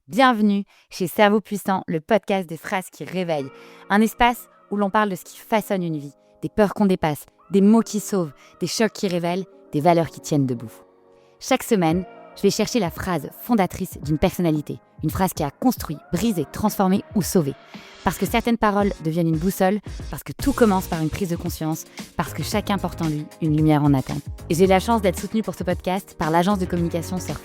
Bienvenue chez Cerveau Puissant, le podcast des phrases qui réveillent. Un espace où l'on parle de ce qui façonne une vie, des peurs qu'on dépasse, des mots qui sauvent, des chocs qui révèlent, des valeurs qui tiennent debout. Chaque semaine, je vais chercher la phrase fondatrice d'une personnalité, une phrase qui a construit, brisé, transformé ou sauvé. Parce que certaines paroles deviennent une boussole, parce que tout commence par une prise de conscience, parce que chacun porte en lui une lumière en attente. Et j'ai la chance d'être soutenue pour ce podcast par l'agence de communication Surf.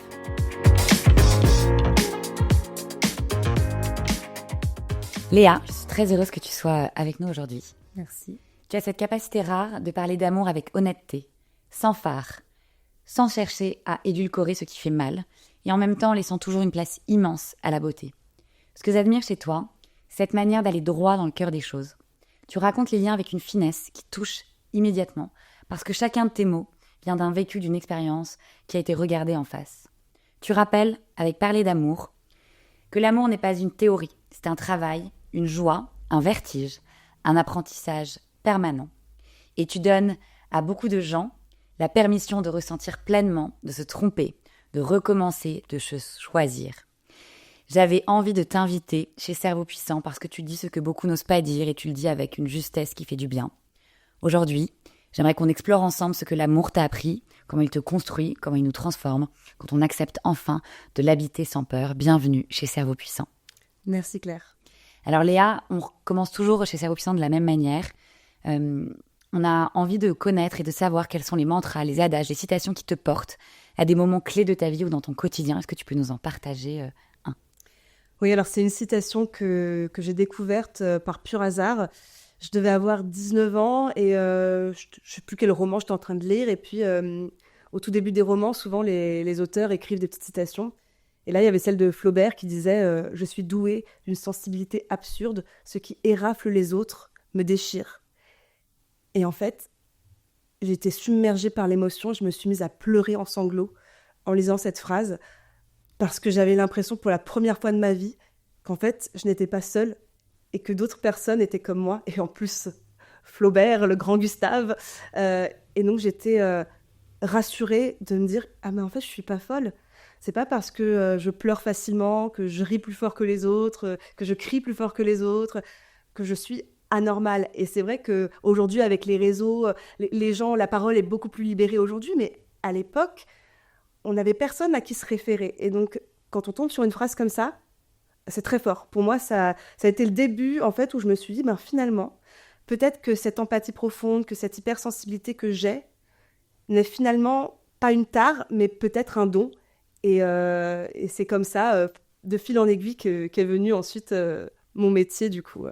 Léa, je suis très heureuse que tu sois avec nous aujourd'hui. Merci. Tu as cette capacité rare de parler d'amour avec honnêteté, sans phare, sans chercher à édulcorer ce qui fait mal, et en même temps laissant toujours une place immense à la beauté. Ce que j'admire chez toi, c'est cette manière d'aller droit dans le cœur des choses. Tu racontes les liens avec une finesse qui touche immédiatement, parce que chacun de tes mots vient d'un vécu, d'une expérience qui a été regardée en face. Tu rappelles, avec parler d'amour, que l'amour n'est pas une théorie, c'est un travail, une joie, un vertige, un apprentissage permanent. Et tu donnes à beaucoup de gens la permission de ressentir pleinement, de se tromper, de recommencer, de se choisir. J'avais envie de t'inviter chez Cerveau Puissant parce que tu dis ce que beaucoup n'osent pas dire et tu le dis avec une justesse qui fait du bien. Aujourd'hui, j'aimerais qu'on explore ensemble ce que l'amour t'a appris, comment il te construit, comment il nous transforme, quand on accepte enfin de l'habiter sans peur. Bienvenue chez Cerveau Puissant. Merci Claire. Alors Léa, on commence toujours chez Cerveau Puissant de la même manière. On a envie de connaître et de savoir quels sont les mantras, les adages, les citations qui te portent à des moments clés de ta vie ou dans ton quotidien. Est-ce que tu peux nous en partager un ? Oui, alors c'est une citation que j'ai découverte par pur hasard. Je devais avoir 19 ans et je ne sais plus quel roman j'étais en train de lire. Et puis, au tout début des romans, souvent les auteurs écrivent des petites citations. Et là, il y avait celle de Flaubert qui disait « Je suis doué d'une sensibilité absurde. Ce qui érafle les autres me déchire. » Et en fait, j'ai été submergée par l'émotion. Je me suis mise à pleurer en sanglots en lisant cette phrase parce que j'avais l'impression pour la première fois de ma vie qu'en fait, je n'étais pas seule et que d'autres personnes étaient comme moi. Et en plus, Flaubert, le grand Gustave. Et donc, j'étais rassurée de me dire « Ah, mais en fait, je ne suis pas folle. C'est pas parce que je pleure facilement, que je ris plus fort que les autres, que je crie plus fort que les autres, que je suis anormale. » Et c'est vrai qu'aujourd'hui, avec les réseaux, les gens, la parole est beaucoup plus libérée aujourd'hui, mais à l'époque, on n'avait personne à qui se référer. Et donc, quand on tombe sur une phrase comme ça, c'est très fort. Pour moi, ça a été le début, en fait, où je me suis dit, finalement, peut-être que cette empathie profonde, que cette hypersensibilité que j'ai, n'est finalement pas une tare, mais peut-être un don. Et c'est comme ça, de fil en aiguille, qu'est venu ensuite mon métier, du coup.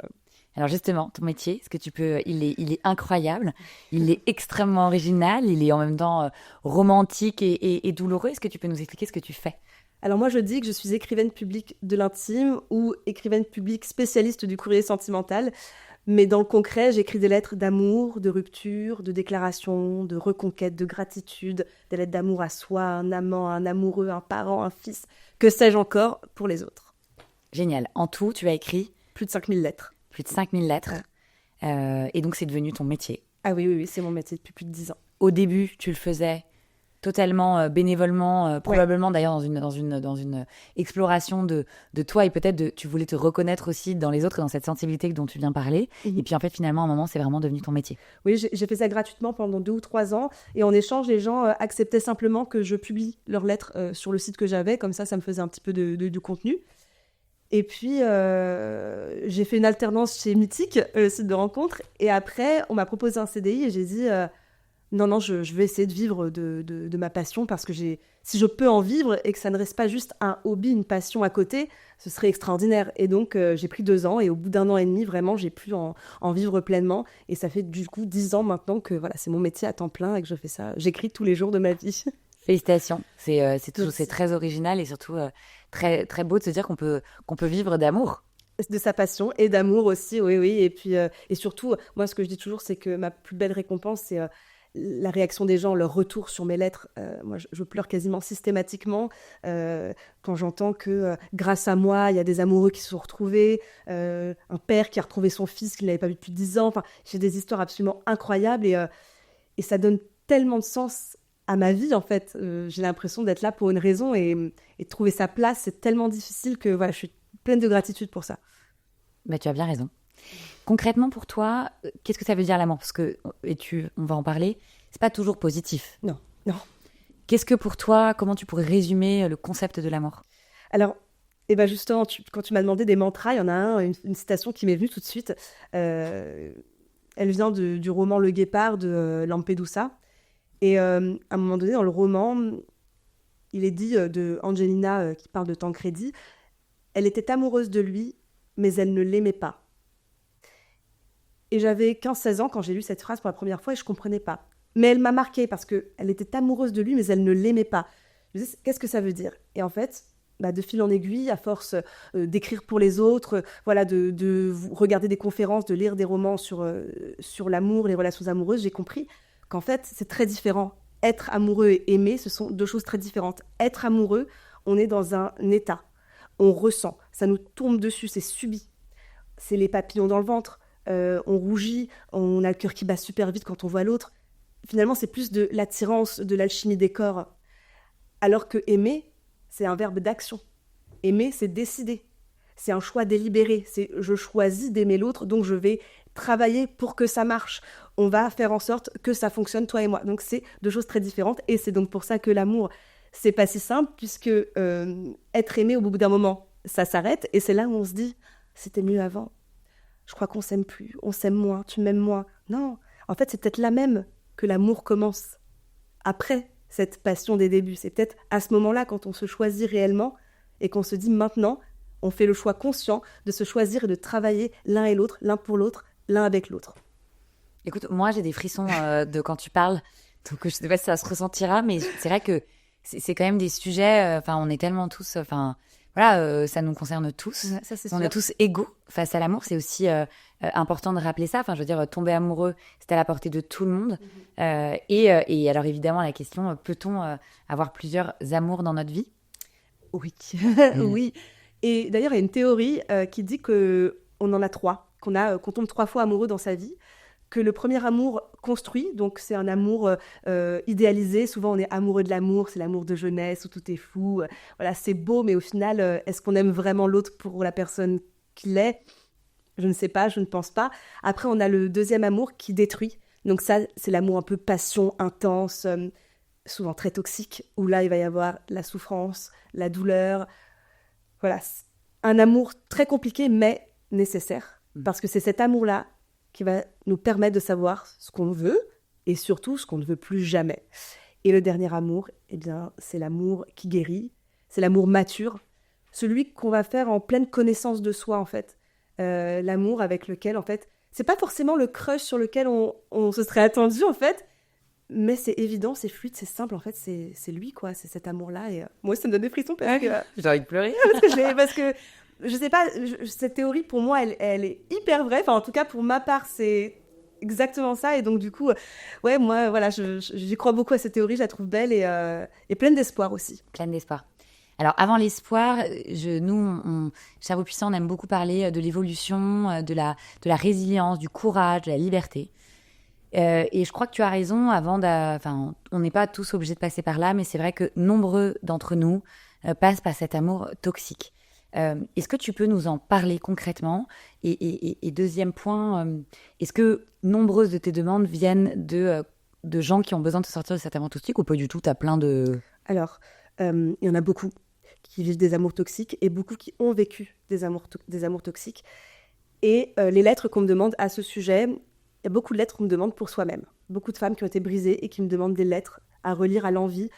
Alors justement, ton métier, est-ce que tu peux, il est incroyable, il est extrêmement original, il est en même temps romantique et douloureux. Est-ce que tu peux nous expliquer ce que tu fais ? Alors moi, je dis que je suis écrivaine publique de l'intime ou écrivaine publique spécialiste du courrier sentimental. Mais dans le concret, j'écris des lettres d'amour, de rupture, de déclaration, de reconquête, de gratitude, des lettres d'amour à soi, à un amant, à un amoureux, un parent, un fils, que sais-je encore pour les autres. Génial. En tout, tu as écrit Plus de 5000 lettres. plus de 5000 lettres. Et donc, c'est devenu ton métier. Ah oui, c'est mon métier depuis plus de 10 ans. Au début, tu le faisais totalement bénévolement, probablement d'ailleurs dans une exploration de toi et peut-être tu voulais te reconnaître aussi dans les autres et dans cette sensibilité dont tu viens parler. Et puis en fait, finalement, à un moment, c'est vraiment devenu ton métier. Oui, j'ai fait ça gratuitement pendant 2 ou 3 ans. Et en échange, les gens acceptaient simplement que je publie leurs lettres sur le site que j'avais. Comme ça me faisait un petit peu de contenu. Et puis, j'ai fait une alternance chez Mythique, le site de rencontre. Et après, on m'a proposé un CDI et j'ai dit non, je vais essayer de vivre de ma passion parce que si je peux en vivre et que ça ne reste pas juste un hobby, une passion à côté, ce serait extraordinaire. Et donc, j'ai pris 2 ans et au bout d'1 an et demi, vraiment, j'ai pu en vivre pleinement. Et ça fait du coup 10 ans maintenant que voilà, c'est mon métier à temps plein et que je fais ça. J'écris tous les jours de ma vie. Félicitations, c'est très original et surtout très, très beau de se dire qu'on peut vivre d'amour. De sa passion et d'amour aussi, oui. Et puis, et surtout, moi, ce que je dis toujours, c'est que ma plus belle récompense, c'est la réaction des gens, leur retour sur mes lettres. Moi, je pleure quasiment systématiquement quand j'entends que grâce à moi, il y a des amoureux qui se sont retrouvés, un père qui a retrouvé son fils qu'il n'avait pas vu depuis 10 ans. Enfin, j'ai des histoires absolument incroyables et ça donne tellement de sens à ma vie, en fait. J'ai l'impression d'être là pour une raison et de trouver sa place, c'est tellement difficile que voilà, je suis pleine de gratitude pour ça. Bah, tu as bien raison. Concrètement, pour toi, qu'est-ce que ça veut dire l'amour? Parce que, on va en parler, c'est pas toujours positif. Non, non. Qu'est-ce que pour toi, comment tu pourrais résumer le concept de l'amour? Alors, justement, quand tu m'as demandé des mantras, il y en a une citation qui m'est venue tout de suite. Elle vient du roman Le Guépard de Lampedusa. Et à un moment donné, dans le roman, il est dit de Angelina qui parle de Tancredi, elle était amoureuse de lui, mais elle ne l'aimait pas. Et j'avais 15-16 ans quand j'ai lu cette phrase pour la première fois et je ne comprenais pas. Mais elle m'a marquée parce qu'elle était amoureuse de lui, mais elle ne l'aimait pas. Je me disais, qu'est-ce que ça veut dire? Et en fait, de fil en aiguille, à force d'écrire pour les autres, voilà, de regarder des conférences, de lire des romans sur l'amour, les relations amoureuses, j'ai compris qu'en fait, c'est très différent. Être amoureux et aimer, ce sont deux choses très différentes. Être amoureux, on est dans un état. On ressent. Ça nous tombe dessus, c'est subi. C'est les papillons dans le ventre. On rougit, on a le cœur qui bat super vite quand on voit l'autre. Finalement, c'est plus de l'attirance, de l'alchimie des corps. Alors que aimer, c'est un verbe d'action. Aimer, c'est décider. C'est un choix délibéré. C'est je choisis d'aimer l'autre, donc je vais travailler pour que ça marche. On va faire en sorte que ça fonctionne, toi et moi. Donc c'est deux choses très différentes. Et c'est donc pour ça que l'amour, c'est pas si simple, puisque être aimé, au bout d'un moment, ça s'arrête. Et c'est là où on se dit, c'était mieux avant. Je crois qu'on s'aime plus, on s'aime moins, tu m'aimes moins. Non, en fait, c'est peut-être là même que l'amour commence. Après cette passion des débuts, c'est peut-être à ce moment-là, quand on se choisit réellement et qu'on se dit maintenant, on fait le choix conscient de se choisir et de travailler l'un et l'autre, l'un pour l'autre, l'un avec l'autre. Écoute, moi, j'ai des frissons de quand tu parles, donc je sais pas si ça se ressentira, mais c'est vrai que c'est quand même des sujets, on est tellement tous, voilà, ça nous concerne tous. Ouais, ça, c'est on sûr. est tous égaux face à l'amour. C'est aussi important de rappeler ça. Enfin, je veux dire, tomber amoureux, c'est à la portée de tout le monde. Et alors, évidemment, la question, peut-on avoir plusieurs amours dans notre vie? Oui, oui. Et d'ailleurs, il y a une théorie qui dit qu'on en a trois, qu'on tombe 3 fois amoureux dans sa vie. Que le premier amour construit, donc c'est un amour idéalisé. Souvent, on est amoureux de l'amour, c'est l'amour de jeunesse où tout est fou. Voilà, c'est beau, mais au final, est-ce qu'on aime vraiment l'autre pour la personne qu'il est? Je ne sais pas, je ne pense pas. Après, on a le deuxième amour qui détruit. Donc ça, c'est l'amour un peu passion, intense, souvent très toxique, où là, il va y avoir la souffrance, la douleur. Voilà, un amour très compliqué, mais nécessaire. Parce que c'est cet amour-là qui va nous permettre de savoir ce qu'on veut et surtout ce qu'on ne veut plus jamais. Et le dernier amour, eh bien, c'est l'amour qui guérit, c'est l'amour mature, celui qu'on va faire en pleine connaissance de soi, en fait. L'amour avec lequel, en fait, c'est pas forcément le crush sur lequel on se serait attendu, en fait, mais c'est évident, c'est fluide, c'est simple, en fait, c'est lui, quoi, c'est cet amour-là. Et moi, ça me donne des frissons parce que... J'ai envie de pleurer. parce que je sais pas, cette théorie, pour moi, elle est hyper vraie. Enfin, en tout cas, pour ma part, c'est exactement ça. Et donc, du coup, ouais, moi, voilà, j'y crois beaucoup à cette théorie. Je la trouve belle et pleine d'espoir aussi. Pleine d'espoir. Alors, avant l'espoir, nous, Cerveau Puissant, on aime beaucoup parler de l'évolution, de la résilience, du courage, de la liberté. Et je crois que tu as raison, on n'est pas tous obligés de passer par là, mais c'est vrai que nombreux d'entre nous passent par cet amour toxique. Est-ce que tu peux nous en parler concrètement? Et deuxième point, est-ce que nombreuses de tes demandes viennent de gens qui ont besoin de se sortir de cet amour toxique ou pas du tout? Tu as plein de... Alors, il y en a beaucoup qui vivent des amours toxiques et beaucoup qui ont vécu des amours toxiques. Et les lettres qu'on me demande à ce sujet, il y a beaucoup de lettres qu'on me demande pour soi-même. Beaucoup de femmes qui ont été brisées et qui me demandent des lettres à relire à l'envi,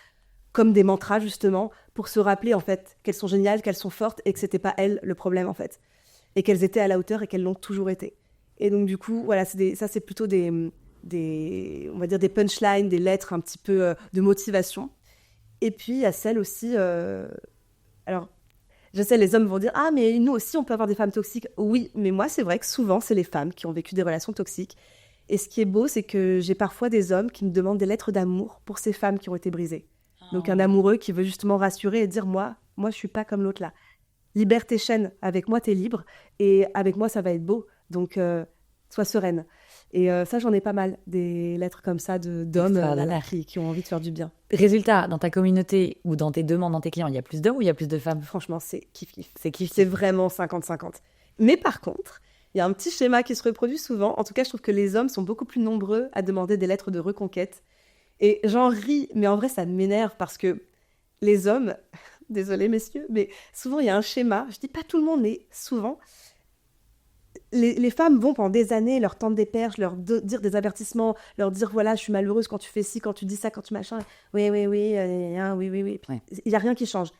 comme des mantras justement, pour se rappeler en fait qu'elles sont géniales, qu'elles sont fortes et que c'était pas elles le problème en fait. Et qu'elles étaient à la hauteur et qu'elles l'ont toujours été. Et donc du coup, voilà, ça c'est plutôt on va dire des punchlines, des lettres un petit peu de motivation. Et puis il y a celles aussi, alors je sais les hommes vont dire « Ah mais nous aussi on peut avoir des femmes toxiques ». Oui, mais moi c'est vrai que souvent c'est les femmes qui ont vécu des relations toxiques. Et ce qui est beau, c'est que j'ai parfois des hommes qui me demandent des lettres d'amour pour ces femmes qui ont été brisées. Donc un amoureux qui veut justement rassurer et dire moi je suis pas comme l'autre là. Libère tes chaînes, avec moi t'es libre et avec moi ça va être beau. Donc sois sereine. Et ça, j'en ai pas mal, des lettres comme ça d'hommes qui ont envie de faire du bien. Résultat, dans ta communauté ou dans tes demandes, dans tes clients, il y a plus d'hommes ou il y a plus de femmes? Franchement, c'est kiff-kiff. C'est vraiment 50-50. Mais par contre, il y a un petit schéma qui se reproduit souvent. En tout cas, je trouve que les hommes sont beaucoup plus nombreux à demander des lettres de reconquête. Et j'en ris, mais en vrai, ça m'énerve parce que les hommes, désolé messieurs, mais souvent, il y a un schéma. Je dis pas tout le monde, mais souvent... Les femmes vont pendant des années leur tendre des perches, leur dire des avertissements, leur dire voilà, je suis malheureuse quand tu fais ci, quand tu dis ça, quand tu machin. Oui. Oui. Ouais. Il n'y a rien qui change.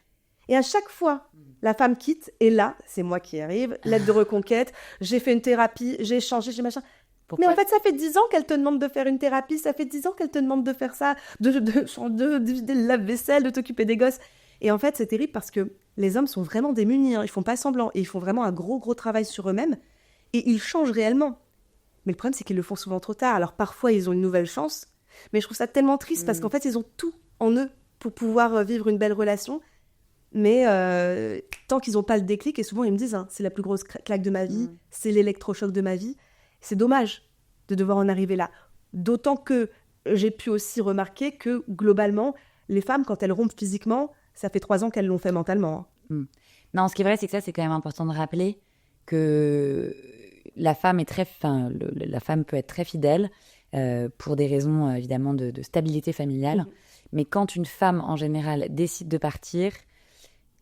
Et à chaque fois, la femme quitte, et là, c'est moi qui arrive, lettre de reconquête, j'ai fait une thérapie, j'ai changé, j'ai machin. Pourquoi? Mais en fait, ça fait 10 ans qu'elle te demande de faire une thérapie, ça fait 10 ans qu'elle te demande de faire ça, de vider le lave-vaisselle, de t'occuper des gosses. Et en fait, c'est terrible parce que les hommes sont vraiment démunis, hein. Ils font pas semblant, et ils font vraiment un gros travail sur eux-mêmes. Et ils changent réellement. Mais le problème, c'est qu'ils le font souvent trop tard. Alors parfois, ils ont une nouvelle chance. Mais je trouve ça tellement triste parce qu'en fait, ils ont tout en eux pour pouvoir vivre une belle relation. Mais tant qu'ils n'ont pas le déclic, et souvent ils me disent, hein, c'est la plus grosse claque de ma vie, c'est l'électrochoc de ma vie. C'est dommage de devoir en arriver là. D'autant que j'ai pu aussi remarquer que globalement, les femmes, quand elles rompent physiquement, ça fait 3 ans qu'elles l'ont fait mentalement. Hein. Non, ce qui est vrai, c'est que ça, c'est quand même important de rappeler que la femme la femme peut être très fidèle pour des raisons évidemment de stabilité familiale. Mais quand une femme en général décide de partir,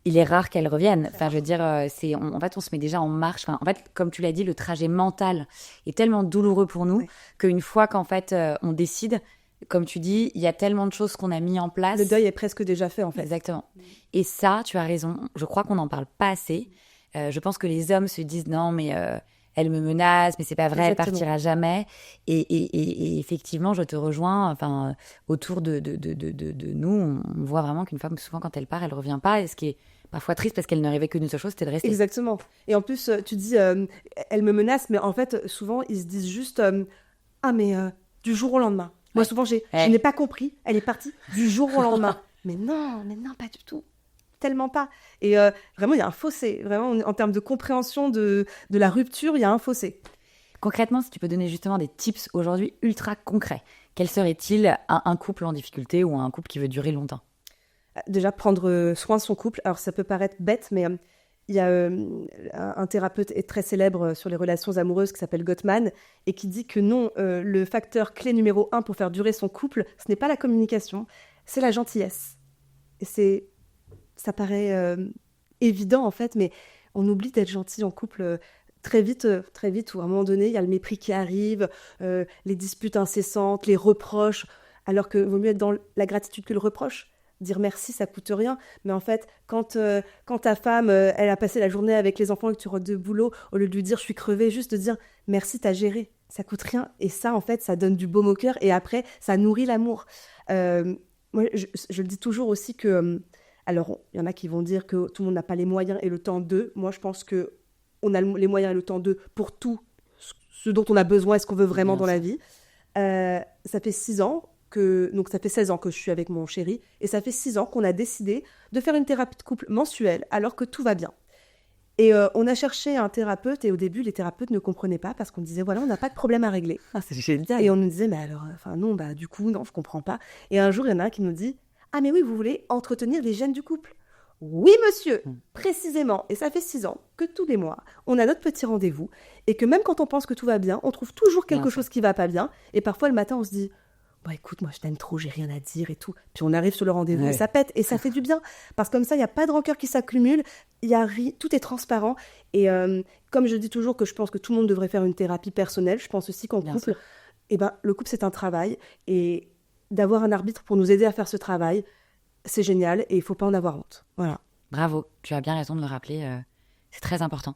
il est rare qu'elle revienne. Enfin, je veux dire, en fait, on se met déjà en marche. Enfin, en fait, comme tu l'as dit, le trajet mental est tellement douloureux pour nous qu'une fois qu'en fait on décide, comme tu dis, il y a tellement de choses qu'on a mis en place. Le deuil est presque déjà fait, en fait. Exactement. Et ça, tu as raison. Je crois qu'on n'en parle pas assez. Je pense que les hommes se disent non, mais elle me menace, mais c'est pas vrai, elle partira jamais. Et effectivement, je te rejoins. Enfin, autour de nous, on voit vraiment qu'une femme, souvent, quand elle part, elle revient pas. Et ce qui est parfois triste parce qu'elle ne rêvait que d'une seule chose, c'était de rester. Exactement. Et en plus, tu dis, elle me menace, mais en fait, souvent, ils se disent juste, ah, mais du jour au lendemain. Moi, souvent, je n'ai pas compris. Elle est partie du jour au lendemain. Mais non, pas du tout. Tellement pas. Et vraiment, il y a un fossé. Vraiment, en termes de compréhension de la rupture, il y a un fossé. Concrètement, si tu peux donner justement des tips aujourd'hui ultra concrets, quel serait-il à un couple en difficulté ou à un couple qui veut durer longtemps? Déjà, prendre soin de son couple. Alors, ça peut paraître bête, mais il y a un thérapeute très célèbre sur les relations amoureuses qui s'appelle Gottman et qui dit que non, le facteur clé numéro 1 pour faire durer son couple, ce n'est pas la communication, c'est la gentillesse. Et ça paraît évident en fait, mais on oublie d'être gentil en couple très vite, où à un moment donné, il y a le mépris qui arrive, les disputes incessantes, les reproches, alors que vaut mieux être dans la gratitude que le reproche. Dire merci, ça coûte rien, mais en fait, quand ta femme, elle a passé la journée avec les enfants et que tu rentres de boulot, au lieu de lui dire je suis crevée, juste de dire merci, t'as géré, ça coûte rien, et ça en fait, ça donne du baume au cœur, et après, ça nourrit l'amour. Moi, je le dis toujours aussi que alors, il y en a qui vont dire que tout le monde n'a pas les moyens et le temps d'eux. Moi, je pense qu'on a les moyens et le temps d'eux pour tout ce dont on a besoin et ce qu'on veut vraiment dans la vie. Ça fait 6 ans donc ça fait 16 ans que je suis avec mon chéri et ça fait 6 ans qu'on a décidé de faire une thérapie de couple mensuelle alors que tout va bien. Et on a cherché un thérapeute et au début, les thérapeutes ne comprenaient pas parce qu'on disait voilà, on n'a pas de problème à régler. Ah, c'est génial. Et on nous disait mais alors, non, du coup, non, je comprends pas. Et un jour, il y en a un qui nous dit ah mais oui, vous voulez entretenir les gènes du couple? Oui monsieur, précisément. Et ça fait 6 ans que tous les mois, on a notre petit rendez-vous et que même quand on pense que tout va bien, on trouve toujours quelque chose qui va pas bien. Et parfois le matin, on se dit écoute, moi je t'aime trop, j'ai rien à dire et tout. Puis on arrive sur le rendez-vous et ça pète et ça fait du bien. Parce que comme ça, il n'y a pas de rancœur qui s'accumule, tout est transparent. Et comme je dis toujours que je pense que tout le monde devrait faire une thérapie personnelle, je pense aussi qu'en couple, le couple c'est un travail et d'avoir un arbitre pour nous aider à faire ce travail, c'est génial et il ne faut pas en avoir honte. Voilà. Bravo, tu as bien raison de le rappeler, c'est très important.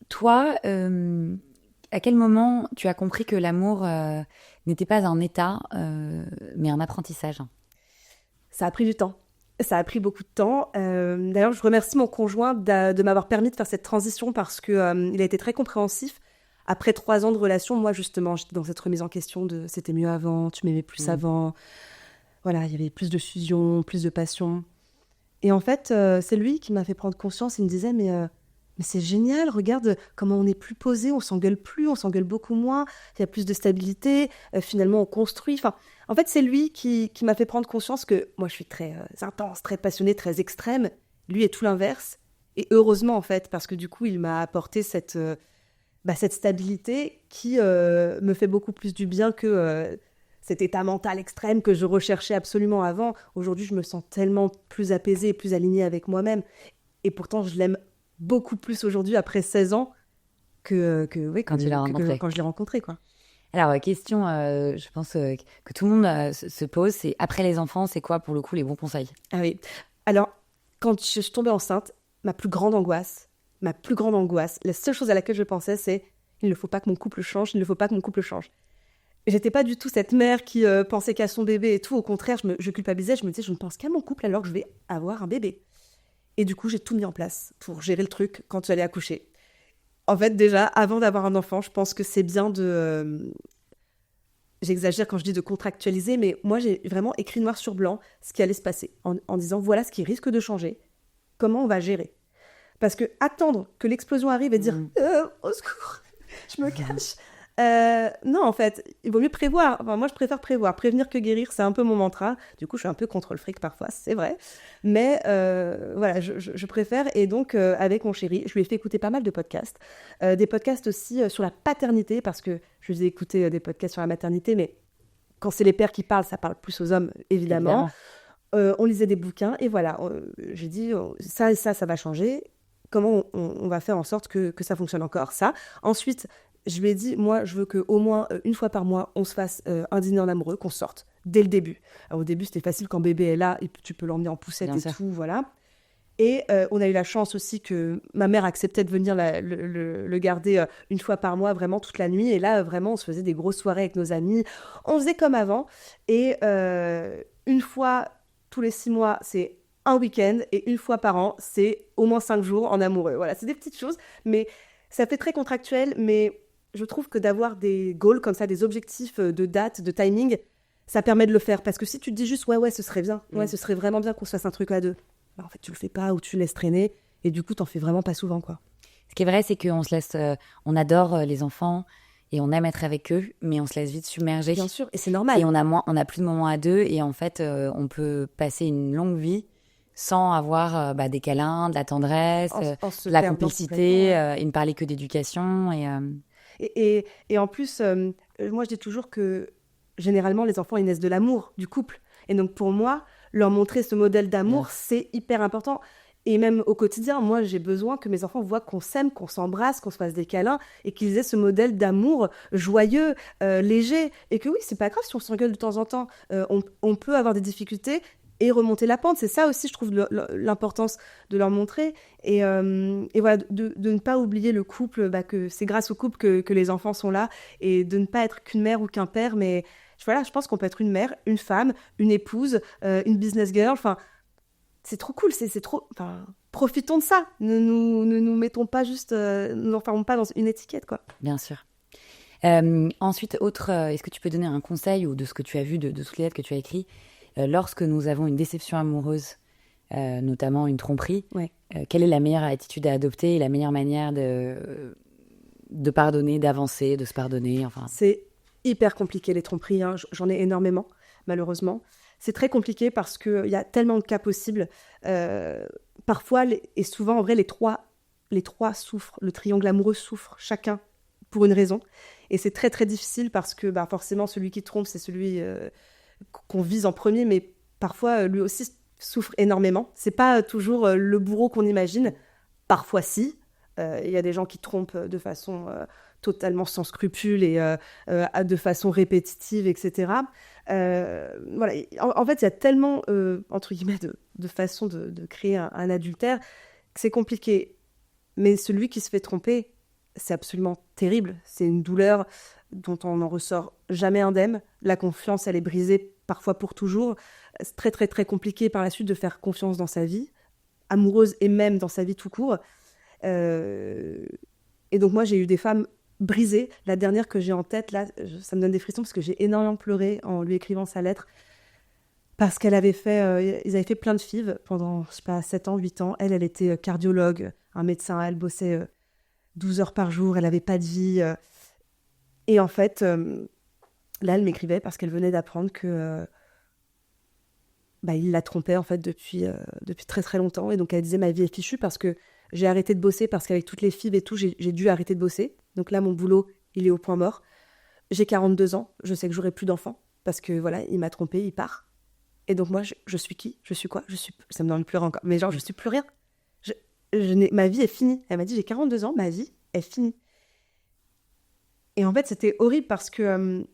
Toi, à quel moment tu as compris que l'amour n'était pas un état, mais un apprentissage? Ça a pris du temps. Ça a pris beaucoup de temps. D'ailleurs, je remercie mon conjoint de m'avoir permis de faire cette transition parce qu'il a été très compréhensif. Après 3 ans de relation, moi, justement, j'étais dans cette remise en question de « c'était mieux avant, tu m'aimais plus avant ». Voilà, il y avait plus de fusion, plus de passion. Et en fait, c'est lui qui m'a fait prendre conscience. Il me disait « mais mais c'est génial, regarde comment on est plus posé, on s'engueule plus, on s'engueule beaucoup moins, il y a plus de stabilité, finalement on construit. Enfin, en fait, c'est lui qui m'a fait prendre conscience que moi je suis très intense, très passionnée, très extrême. Lui est tout l'inverse. Et heureusement en fait, parce que du coup il m'a apporté cette stabilité qui me fait beaucoup plus du bien que cet état mental extrême que je recherchais absolument avant. Aujourd'hui, je me sens tellement plus apaisée et plus alignée avec moi-même. Et pourtant, je l'aime beaucoup plus aujourd'hui, après 16 ans, Quand tu l'as rencontré. quand je l'ai rencontré, quoi. Alors, question, je pense que tout le monde se pose, c'est après les enfants, c'est quoi pour le coup les bons conseils? Ah oui. Alors, quand je suis tombée enceinte, ma plus grande angoisse, la seule chose à laquelle je pensais, c'est il ne faut pas que mon couple change, il ne faut pas que mon couple change. J'étais pas du tout cette mère qui pensait qu'à son bébé et tout. Au contraire, je culpabilisais, je me disais, je ne pense qu'à mon couple alors que je vais avoir un bébé. Et du coup, j'ai tout mis en place pour gérer le truc quand j'allais accoucher. En fait, déjà, avant d'avoir un enfant, je pense que c'est bien de... j'exagère quand je dis de contractualiser, mais moi, j'ai vraiment écrit noir sur blanc ce qui allait se passer, en disant, voilà ce qui risque de changer, comment on va gérer. Parce que attendre que l'explosion arrive et dire au secours, je me cache. Non, en fait, il vaut mieux prévoir. Enfin, moi, je préfère prévoir. Prévenir que guérir, c'est un peu mon mantra. Du coup, je suis un peu contre le fric parfois, c'est vrai. Mais voilà, je préfère. Et donc, avec mon chéri, je lui ai fait écouter pas mal de podcasts. Des podcasts aussi sur la paternité, parce que je lui ai écouté des podcasts sur la maternité, mais quand c'est les pères qui parlent, ça parle plus aux hommes, évidemment. On lisait des bouquins, et voilà. J'ai dit, ça et ça va changer. Comment on va faire en sorte que ça fonctionne encore, ça. Ensuite, je lui ai dit, moi, je veux qu'au moins une fois par mois, on se fasse un dîner en amoureux, qu'on sorte dès le début. Alors, au début, c'était facile quand bébé est là, et tu peux l'emmener en poussette Bien et sûr. tout, voilà. Et on a eu la chance aussi que ma mère acceptait de venir le garder une fois par mois, vraiment toute la nuit. Et là, vraiment, on se faisait des grosses soirées avec nos amis. On faisait comme avant. Et une fois tous les 6 mois, c'est un week-end. Et une fois par an, c'est au moins 5 jours en amoureux. Voilà, c'est des petites choses. Mais ça fait très contractuel. Mais je trouve que d'avoir des goals comme ça, des objectifs de date, de timing, ça permet de le faire. Parce que si tu te dis juste, ouais, ce serait bien. Ouais, ce serait vraiment bien qu'on se fasse un truc à deux. Bah, en fait, tu le fais pas ou tu laisses traîner. Et du coup, t'en fais vraiment pas souvent, quoi. Ce qui est vrai, c'est qu'on se laisse, on adore les enfants et on aime être avec eux, mais on se laisse vite submerger. Bien sûr, et c'est normal. Et on a plus de moments à deux, et en fait, on peut passer une longue vie sans avoir des câlins, de la tendresse, En se de la perdant complicité, complètement. et ne parler que d'éducation. Et en plus, moi, je dis toujours que généralement, les enfants, ils naissent de l'amour, du couple. Et donc, pour moi, leur montrer ce modèle d'amour, c'est hyper important. Et même au quotidien, moi, j'ai besoin que mes enfants voient qu'on s'aime, qu'on s'embrasse, qu'on se fasse des câlins, et qu'ils aient ce modèle d'amour joyeux, léger. Et que oui, c'est pas grave si on s'engueule de temps en temps. On peut avoir des difficultés et remonter la pente. C'est ça aussi, je trouve, l'importance de leur montrer. Et voilà, de ne pas oublier le couple, que c'est grâce au couple que les enfants sont là, et de ne pas être qu'une mère ou qu'un père, mais voilà, je pense qu'on peut être une mère, une femme, une épouse, une business girl, enfin, c'est trop cool, c'est trop... Enfin, profitons de ça, ne nous mettons pas juste, ne nous enfermons pas dans une étiquette, quoi. Bien sûr. Ensuite, est-ce que tu peux donner un conseil, ou de ce que tu as vu, de toutes les lettres que tu as écrites, lorsque nous avons une déception amoureuse, notamment une tromperie, Ouais. Quelle est la meilleure attitude à adopter et la meilleure manière de pardonner, d'avancer, de se pardonner, enfin... C'est hyper compliqué, les tromperies, hein. J'en ai énormément, malheureusement. C'est très compliqué parce qu'il y a tellement de cas possibles. Parfois, et souvent, en vrai, les trois souffrent. Le triangle amoureux souffre, chacun pour une raison. Et c'est très, très difficile parce que forcément, celui qui trompe, c'est celui qu'on vise en premier, mais parfois, lui aussi souffre énormément. C'est pas toujours le bourreau qu'on imagine. Parfois, si. Il y a des gens qui trompent de façon totalement sans scrupules et de façon répétitive, etc. Voilà. En fait, il y a tellement, entre guillemets, de façons de créer un adultère que c'est compliqué. Mais celui qui se fait tromper, c'est absolument terrible. C'est une douleur dont on n'en ressort jamais indemne. La confiance, elle est brisée parfois pour toujours. C'est très, très, très compliqué par la suite de faire confiance dans sa vie, amoureuse et même dans sa vie tout court. Et donc moi j'ai eu des femmes brisées. La dernière que j'ai en tête là, ça me donne des frissons parce que j'ai énormément pleuré en lui écrivant sa lettre, parce qu'elle avait fait ils avaient fait plein de FIV pendant, je sais pas, 7 ans, 8 ans. Elle était cardiologue, un médecin. Elle bossait 12 heures par jour, elle n'avait pas de vie. Et en fait, là, elle m'écrivait parce qu'elle venait d'apprendre que il la trompait en fait depuis très très longtemps. Et donc elle disait ma vie est fichue parce que j'ai arrêté de bosser, parce qu'avec toutes les FIV et tout, j'ai dû arrêter de bosser. Donc là, mon boulot, il est au point mort. J'ai 42 ans, je sais que j'aurai plus d'enfants parce que voilà, il m'a trompée, il part. Et donc moi, je suis qui ? Je suis quoi ? Ça me donne pleurer encore. Mais genre, je suis plus rien. Ma vie est finie. Elle m'a dit, j'ai 42 ans, ma vie est finie. Et en fait, c'était horrible parce que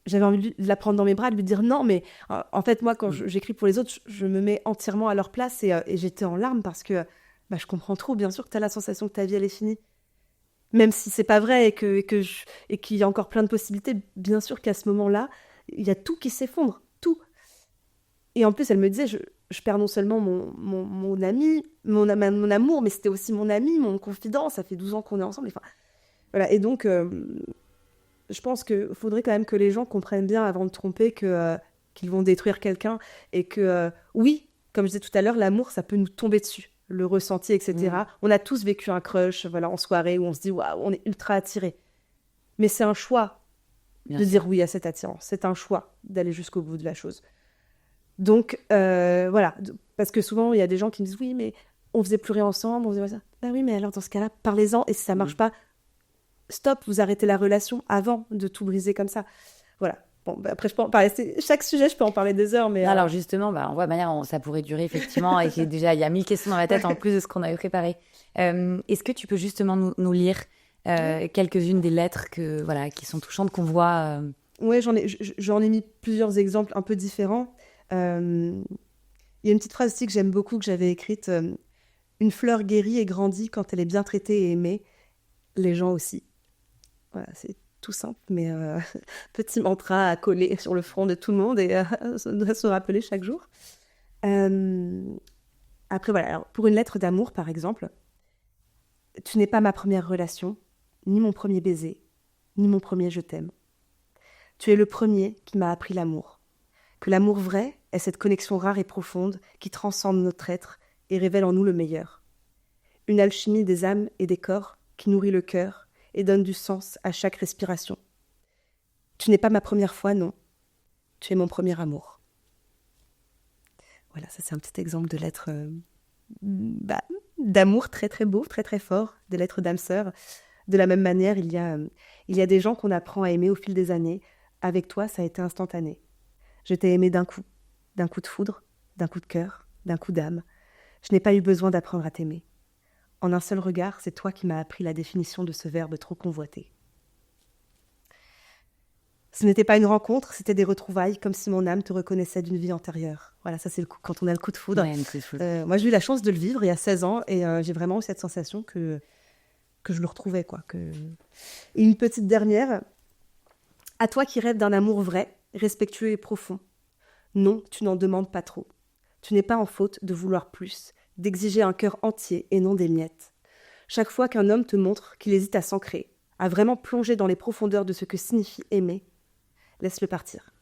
j'avais envie de la prendre dans mes bras, de lui dire non, mais en fait, moi, quand j'écris pour les autres, je me mets entièrement à leur place et j'étais en larmes parce que je comprends trop, bien sûr que tu as la sensation que ta vie, elle est finie. Même si c'est pas vrai et qu'il y a encore plein de possibilités, bien sûr qu'à ce moment-là, il y a tout qui s'effondre, tout. Et en plus, elle me disait, je perds non seulement mon ami, mon amour, mais c'était aussi mon ami, mon confident, ça fait 12 ans qu'on est ensemble. Enfin, voilà. Et donc, je pense qu'il faudrait quand même que les gens comprennent bien avant de tromper qu'ils vont détruire quelqu'un et que, oui, comme je disais tout à l'heure, l'amour, ça peut nous tomber dessus, le ressenti, etc. On a tous vécu un crush en soirée où on se dit, waouh, on est ultra attiré. Mais c'est un choix de dire oui à cette attirance. C'est un choix d'aller jusqu'au bout de la chose. Donc, voilà. Parce que souvent, il y a des gens qui me disent, oui, mais on faisait plus rien ensemble, on faisait ça. Bah oui, mais alors dans ce cas-là, parlez-en. Et si ça marche pas, stop, vous arrêtez la relation avant de tout briser comme ça. Voilà. Bon, après, je peux en parler. Chaque sujet, je peux en parler des heures, mais... Alors justement, on voit de manière, ça pourrait durer effectivement, et déjà, il y a 1000 questions dans la tête en plus de ce qu'on avait préparé. Est-ce que tu peux justement nous lire quelques-unes des lettres qui sont touchantes, qu'on voit Oui, j'en ai mis plusieurs exemples un peu différents. Il y a une petite phrase aussi que j'aime beaucoup, que j'avais écrite. Une fleur guérit et grandit quand elle est bien traitée et aimée. Les gens aussi. Voilà, c'est tout simple, mais petit mantra à coller sur le front de tout le monde et se rappeler chaque jour. Après, voilà, alors, pour une lettre d'amour, par exemple, tu n'es pas ma première relation, ni mon premier baiser, ni mon premier je t'aime. Tu es le premier qui m'a appris l'amour. Que l'amour vrai est cette connexion rare et profonde qui transcende notre être et révèle en nous le meilleur. Une alchimie des âmes et des corps qui nourrit le cœur et donne du sens à chaque respiration. Tu n'es pas ma première fois, non. Tu es mon premier amour. Voilà, ça c'est un petit exemple de lettres d'amour très très beau, très très fort, des lettres d'âme sœur. De la même manière, il y a des gens qu'on apprend à aimer au fil des années. Avec toi, ça a été instantané. Je t'ai aimé d'un coup de foudre, d'un coup de cœur, d'un coup d'âme. Je n'ai pas eu besoin d'apprendre à t'aimer. En un seul regard, c'est toi qui m'as appris la définition de ce verbe trop convoité. Ce n'était pas une rencontre, c'était des retrouvailles, comme si mon âme te reconnaissait d'une vie antérieure. Voilà, ça c'est quand on a le coup de foudre. Ouais, le coup de foudre. Moi, j'ai eu la chance de le vivre il y a 16 ans et j'ai vraiment eu cette sensation que je le retrouvais, quoi. Et une petite dernière. À toi qui rêves d'un amour vrai, respectueux et profond. Non, tu n'en demandes pas trop. Tu n'es pas en faute de vouloir plus, d'exiger un cœur entier et non des miettes. Chaque fois qu'un homme te montre qu'il hésite à s'ancrer, à vraiment plonger dans les profondeurs de ce que signifie aimer, laisse-le partir.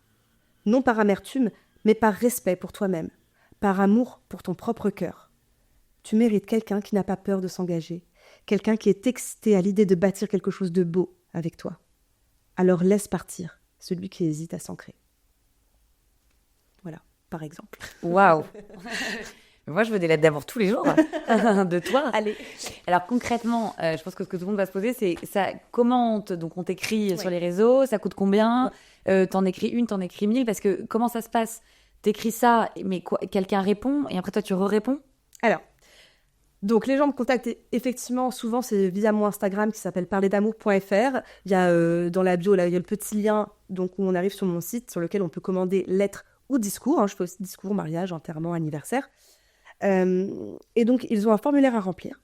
Non par amertume, mais par respect pour toi-même, par amour pour ton propre cœur. Tu mérites quelqu'un qui n'a pas peur de s'engager, quelqu'un qui est excité à l'idée de bâtir quelque chose de beau avec toi. Alors laisse partir celui qui hésite à s'ancrer. Voilà, par exemple. Waouh. Moi, je veux des lettres d'amour tous les jours de toi. Allez. Alors concrètement, je pense que ce que tout le monde va se poser, c'est ça. Comment donc on t'écrit sur les réseaux, ça coûte combien ? T'en écris une, t'en écris 1000, parce que comment ça se passe ? T'écris ça, mais quelqu'un répond et après toi tu réponds ? Alors, donc les gens me contactent effectivement, souvent c'est via mon Instagram qui s'appelle parlerdamour.fr. Il y a dans la bio, là, il y a le petit lien donc, où on arrive sur mon site sur lequel on peut commander lettres ou discours. Je fais aussi discours, mariage, enterrement, anniversaire. Et donc ils ont un formulaire à remplir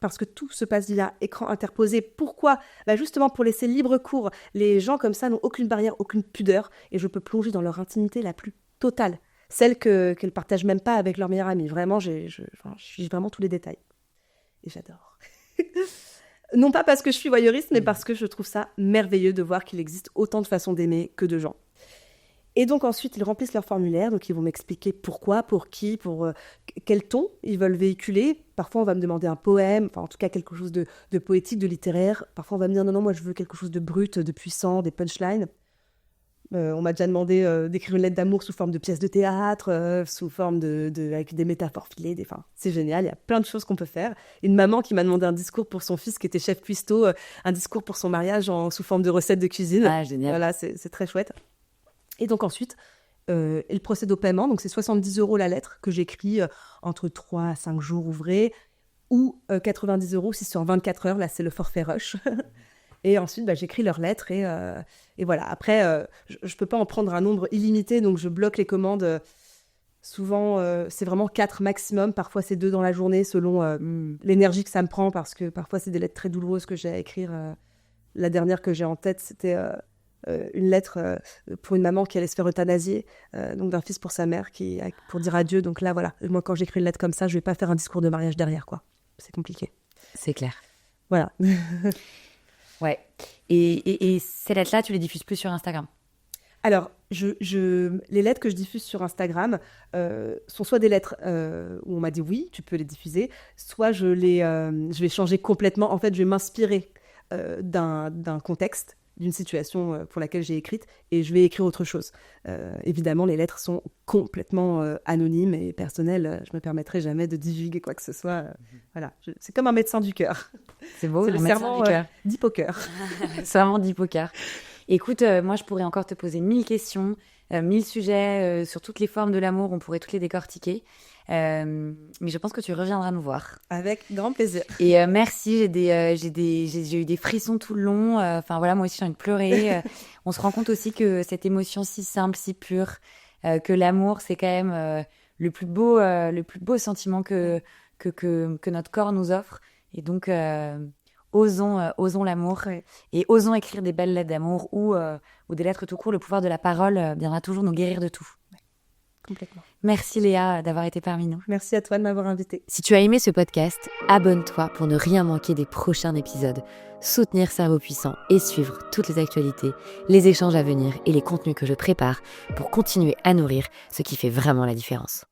parce que tout se passe via écran interposé. Pourquoi ? Justement pour laisser libre cours. Les gens comme ça n'ont aucune barrière, aucune pudeur et je peux plonger dans leur intimité la plus totale. Celle qu'elles ne partagent même pas avec leur meilleure amie. Vraiment, j'ai vraiment tous les détails. Et j'adore. Non pas parce que je suis voyeuriste, mais parce que je trouve ça merveilleux de voir qu'il existe autant de façons d'aimer que de gens. Et donc ensuite, ils remplissent leur formulaire, donc ils vont m'expliquer pourquoi, pour qui, pour quel ton ils veulent véhiculer. Parfois, on va me demander un poème, enfin en tout cas quelque chose de poétique, de littéraire. Parfois, on va me dire non, moi je veux quelque chose de brut, de puissant, des punchlines. On m'a déjà demandé d'écrire une lettre d'amour sous forme de pièce de théâtre, sous forme avec des métaphores filées. Enfin, c'est génial, il y a plein de choses qu'on peut faire. Une maman qui m'a demandé un discours pour son fils qui était chef cuistot, un discours pour son mariage sous forme de recettes de cuisine. Ah, génial. Voilà, c'est très chouette. Et donc ensuite, elle procède au paiement. Donc c'est 70 € la lettre que j'écris entre 3 à 5 jours ouvrés, ou 90 € si c'est en 24 heures. Là, c'est le forfait rush. Et ensuite, j'écris leurs lettres et voilà. Après, je ne peux pas en prendre un nombre illimité, donc je bloque les commandes. Souvent, c'est vraiment 4 maximum. Parfois, c'est 2 dans la journée, selon l'énergie que ça me prend, parce que parfois, c'est des lettres très douloureuses que j'ai à écrire. La dernière que j'ai en tête, c'était une lettre pour une maman qui allait se faire euthanasier, donc d'un fils pour sa mère, pour dire adieu. Donc là, voilà. Moi, quand j'écris une lettre comme ça, je ne vais pas faire un discours de mariage derrière, quoi. C'est compliqué. C'est clair. Voilà. Ouais. Et ces lettres-là, tu les diffuses plus sur Instagram? Alors, les lettres que je diffuse sur Instagram sont soit des lettres où on m'a dit oui, tu peux les diffuser, soit je vais changer complètement. En fait, je vais m'inspirer d'un contexte, d'une situation pour laquelle j'ai écrite, et je vais écrire autre chose. Évidemment, les lettres sont complètement anonymes et personnelles. Je ne me permettrai jamais de divulguer quoi que ce soit. Voilà, c'est comme un médecin du cœur. C'est beau, c'est le serment d'Hippocœur. Serment d'Hippocœur. Écoute, moi, je pourrais encore te poser 1000 questions, 1000 sujets sur toutes les formes de l'amour. On pourrait toutes les décortiquer. Mais je pense que tu reviendras nous voir. Avec grand plaisir. Et merci, j'ai eu des frissons tout le long. Enfin voilà, moi aussi j'ai envie de pleurer. On se rend compte aussi que cette émotion si simple, si pure, que l'amour c'est quand même le plus beau sentiment que notre corps nous offre. Et donc osons l'amour, Ouais. et osons écrire des belles lettres d'amour ou des lettres tout court. Le pouvoir de la parole viendra toujours nous guérir de tout. Complètement. Merci Léa d'avoir été parmi nous. Merci à toi de m'avoir invitée. Si tu as aimé ce podcast, abonne-toi pour ne rien manquer des prochains épisodes, soutenir Cerveau Puissant et suivre toutes les actualités, les échanges à venir et les contenus que je prépare pour continuer à nourrir ce qui fait vraiment la différence.